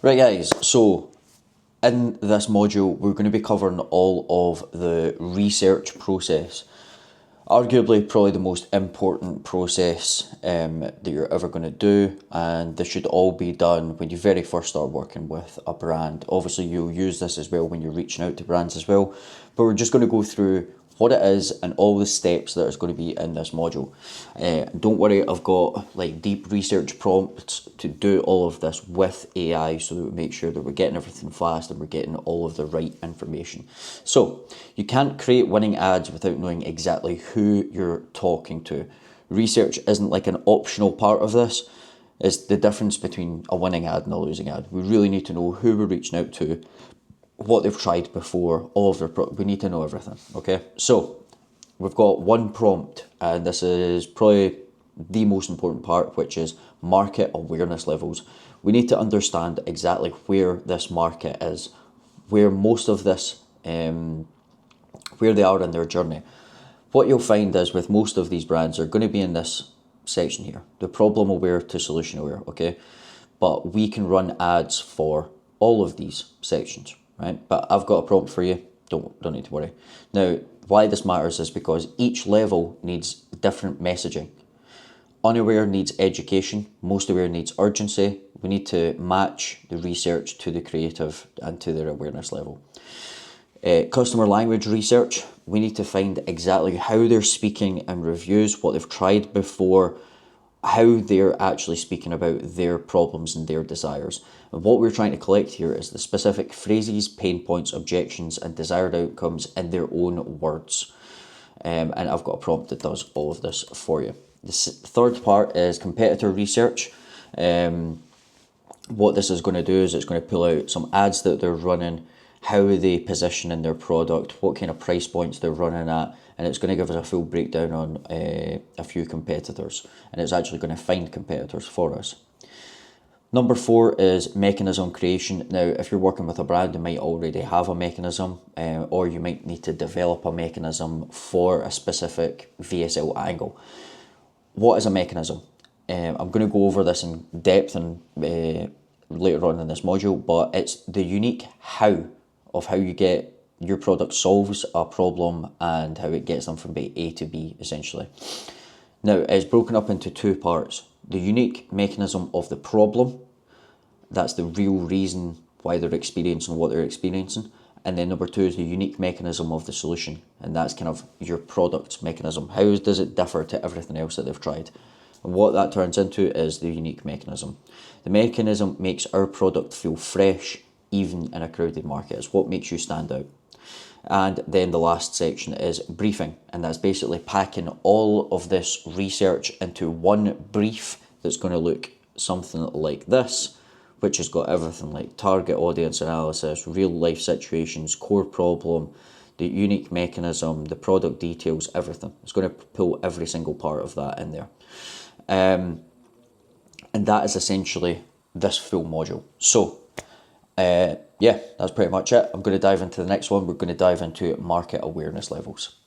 Right guys, so in this module we're going to be covering all of the research process. Arguably probably the most important process that you're ever going to do, and this should all be done when you very first start working with a brand. Obviously you'll use this as well when you're reaching out to brands as well, but we're just going to go through what it is and all the steps that is going to be in this module. Don't worry, I've got like deep research prompts to do all of this with AI so that we make sure that we're getting everything fast and we're getting all of the right information. So you can't create winning ads without knowing exactly who you're talking to. Research isn't like an optional part of this. It's the difference between a winning ad and a losing ad. We really need to know who we're reaching out to, what they've tried before, all of their we need to know everything, okay? So we've got one prompt, and this is probably the most important part, which is market awareness levels. We need to understand exactly where this market is, where most of this, where they are in their journey. What you'll find is with most of these brands are going to be in this section here, the problem aware to solution aware, okay? But we can run ads for all of these sections, right? But I've got a prompt for you. Don't need to worry. Now, why this matters is because each level needs different messaging. Unaware needs education. Most aware needs urgency. We need to match the research to the creative and to their awareness level. Customer language research, we need to find exactly how they're speaking in reviews, what they've tried before, how they're actually speaking about their problems and their desires. And what we're trying to collect here is the specific phrases, pain points, objections, and desired outcomes in their own words. And I've got a prompt that does all of this for you. The third part is competitor research. What this is going to do is it's going to pull out some ads that they're running, how they position in their product, what kind of price points they're running at, and it's going to give us a full breakdown on a few competitors, and it's actually going to find competitors for us. Number 4 is mechanism creation. Now, if you're working with a brand, you might already have a mechanism, or you might need to develop a mechanism for a specific VSL angle. What is a mechanism? I'm going to go over this in depth and later on in this module, but it's the unique how of how you get your product solves a problem and how it gets them from A to B, essentially. Now, it's broken up into two parts. The unique mechanism of the problem, that's the real reason why they're experiencing what they're experiencing. And then number 2 is the unique mechanism of the solution, and that's kind of your product's mechanism. How does it differ to everything else that they've tried? And what that turns into is the unique mechanism. The mechanism makes our product feel fresh, even in a crowded market. It's what makes you stand out. And then the last section is briefing, and that's basically packing all of this research into one brief that's going to look something like this, which has got everything like target audience analysis, real life situations, core problem, the unique mechanism, the product details, everything. It's going to pull every single part of that in there. And that is essentially this full module. So yeah, that's pretty much it. I'm going to dive into the next one. We're going to dive into market awareness levels.